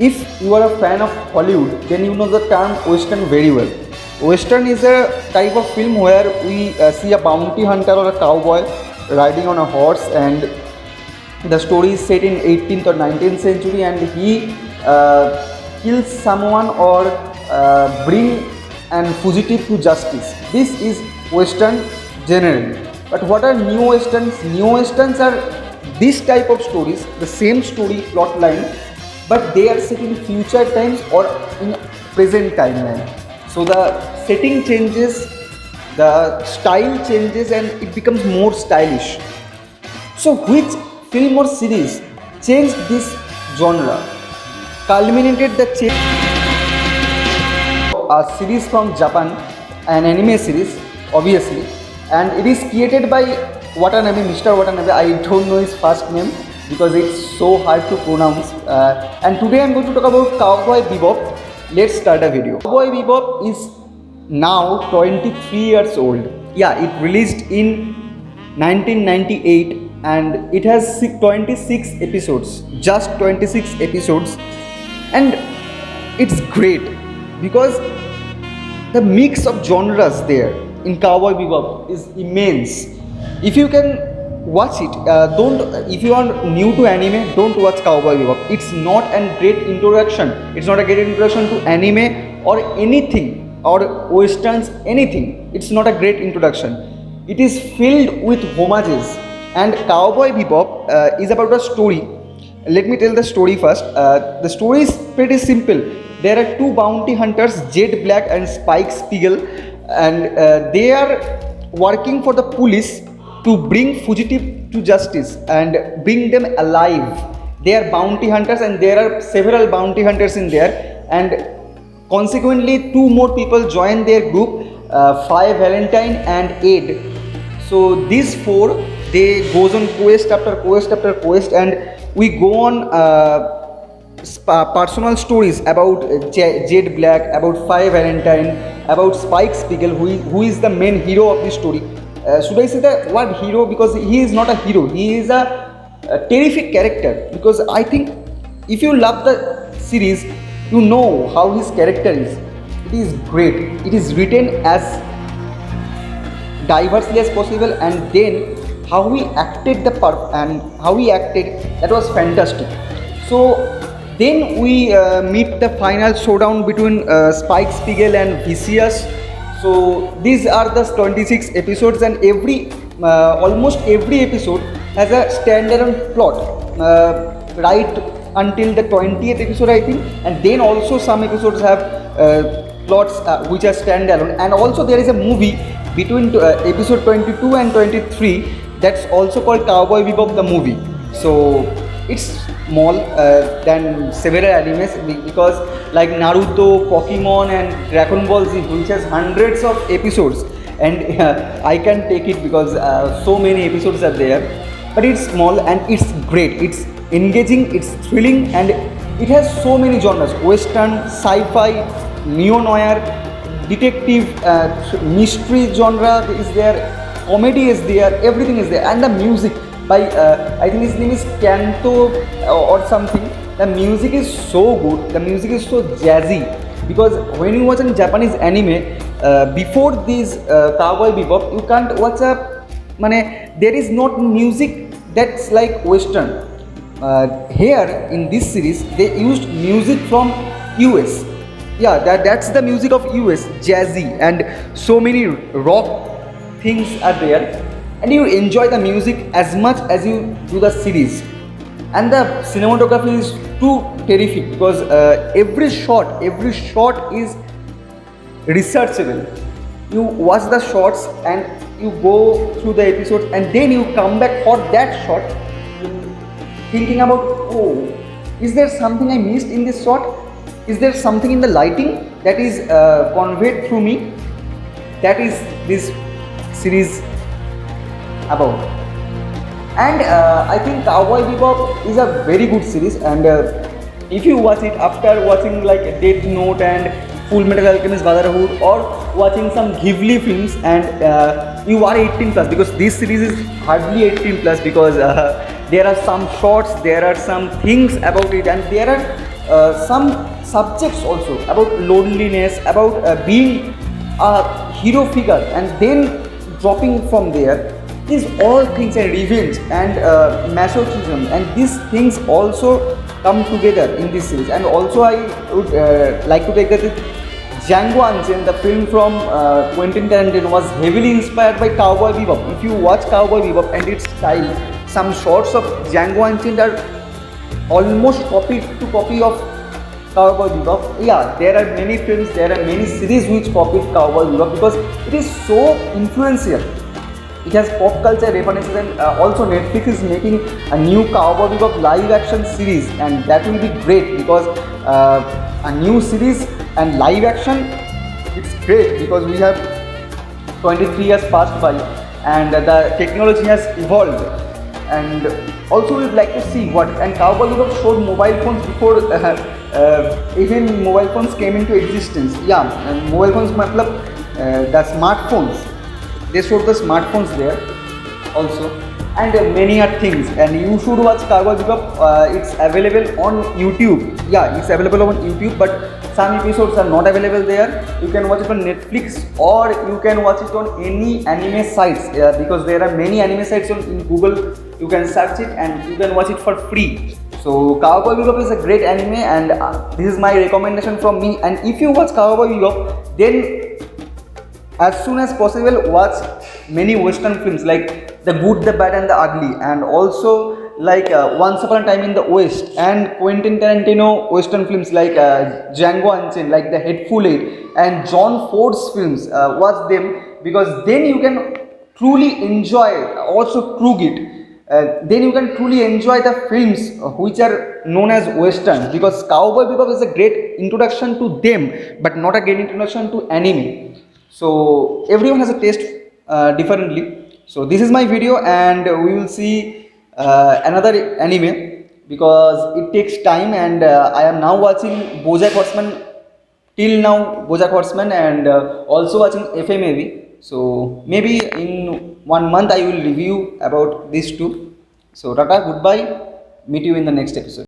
If you are a fan of Hollywood, then you know the term Western very well. Western is a type of film where we see a bounty hunter or a cowboy riding on a horse, and the story is set in 18th or 19th century, and he kills someone or bring an fugitive to justice. This is Western generally. But what are Neo Westerns? Neo Westerns are this type of stories, the same story plot line, but they are set in future times or in present timeline. So the setting changes, the style changes, and it becomes more stylish. So which film or series changed this genre? Culminated the change, a series from Japan, an anime series, obviously, and it is created by Watanabe, Mr. Watanabe. I don't know his first name because it's so hard to pronounce. And today I'm going to talk about Cowboy Bebop. Let's start a video. Cowboy Bebop is now 23 years old. Yeah, it released in 1998 and it has 26 episodes, just 26 episodes, and it's great because the mix of genres there in Cowboy Bebop is immense. If you can watch it, if you are new to anime, don't watch Cowboy Bebop. It's not a great introduction. It's not a great introduction to anime or anything or westerns, anything. It's not a great introduction. It is filled with homages. And Cowboy Bebop is about a story. Let me tell the story first. The story is pretty simple. There are two bounty hunters, Jet Black and Spike Spiegel, and they are working for the police to bring fugitive to justice and bring them alive. They are bounty hunters, and there are several bounty hunters in there, and consequently two more people join their group, Fi Valentine and Ed. So these four, they goes on quest after quest after quest, and we go on personal stories about Jade Black, about Fi Valentine, about Spike Spiegel, who is the main hero of the story. Should I say the word hero? Because he is not a hero, he is a terrific character. Because I think if you love the series, you know how his character is. It is great. It is written as diversely as possible, and then how he acted that was fantastic. So then we meet the final showdown between Spike Spiegel and Vicious. So these are the 26 episodes, and almost every episode has a standalone plot, right until the 20th episode, I think. And then also some episodes have plots which are standalone, and also there is a movie between episode 22 and 23 that's also called Cowboy Bebop the movie. So it's small than several animes, because like Naruto, Pokemon and Dragon Ball Z, which has hundreds of episodes, and I can't take it because so many episodes are there. But it's small and it's great. It's engaging, it's thrilling, and it has so many genres: western, sci-fi, neo-noir, detective, mystery genre is there, comedy is there, everything is there. And the music by I think his name is Kanto or something. The music is so good, the music is so jazzy, because when you watch a Japanese anime before this Cowboy Bebop, you can't watch there is not music that's like western. Here in this series they used music from US. Yeah, that's the music of US, jazzy, and so many rock things are there, and you enjoy the music as much as you do the series. And the cinematography is too terrific, because every shot is researchable. You watch the shots and you go through the episodes, and then you come back for that shot thinking about, oh, is there something I missed in this shot? Is there something in the lighting that is conveyed through me? That is this series about. And I think Cowboy Bebop is a very good series, and if you watch it after watching like Death Note and Full Metal Alchemist Brotherhood, or watching some Ghibli films, and you are 18 plus, because this series is hardly 18 plus, because there are some shots, there are some things about it, and there are some subjects also about loneliness, about being a hero figure, and then dropping from there. These all things and revenge and masochism and these things also come together in this series. And also I would like to take that Django Unchained, the film from Quentin Tarantino, was heavily inspired by Cowboy Bebop. If you watch Cowboy Bebop and its style, some shots of Django Unchained are almost copy of Cowboy Bebop. Yeah, there are many films, there are many series which copied Cowboy Bebop because it is so influential. It has pop culture references, and also Netflix is making a new Cowboy Bebop live action series, and that will be great because a new series and live action, it's great because we have 23 years passed by and the technology has evolved. And also we would like to see what, and Cowboy Bebop showed mobile phones before even mobile phones came into existence. Yeah, and mobile phones matlab the smartphones, they showed the smartphones there also, and many other things. And you should watch Cowboy Bebop. It's available on YouTube. Yeah, it's available on YouTube, but some episodes are not available there. You can watch it on Netflix or you can watch it on any anime sites, because there are many anime sites in Google. You can search it and you can watch it for free. So Cowboy Bebop is a great anime, and this is my recommendation from me. And if you watch Cowboy Bebop, then as soon as possible watch many western films like The Good, the Bad and the Ugly, and also like Once Upon a Time in the West, and Quentin Tarantino western films like Django Unchained, like The Hateful Eight, and John Ford's films. Watch them because then you can truly enjoy, also Krug it. Then you can truly enjoy the films which are known as westerns, because Cowboy Bebop is a great introduction to them but not a great introduction to anime. So everyone has a taste differently. So this is my video, and we will see another anime because it takes time, and I am now watching BoJack Horseman, till now BoJack Horseman, and also watching FMAV. So maybe in 1 month I will review about these two. So tata, goodbye, meet you in the next episode.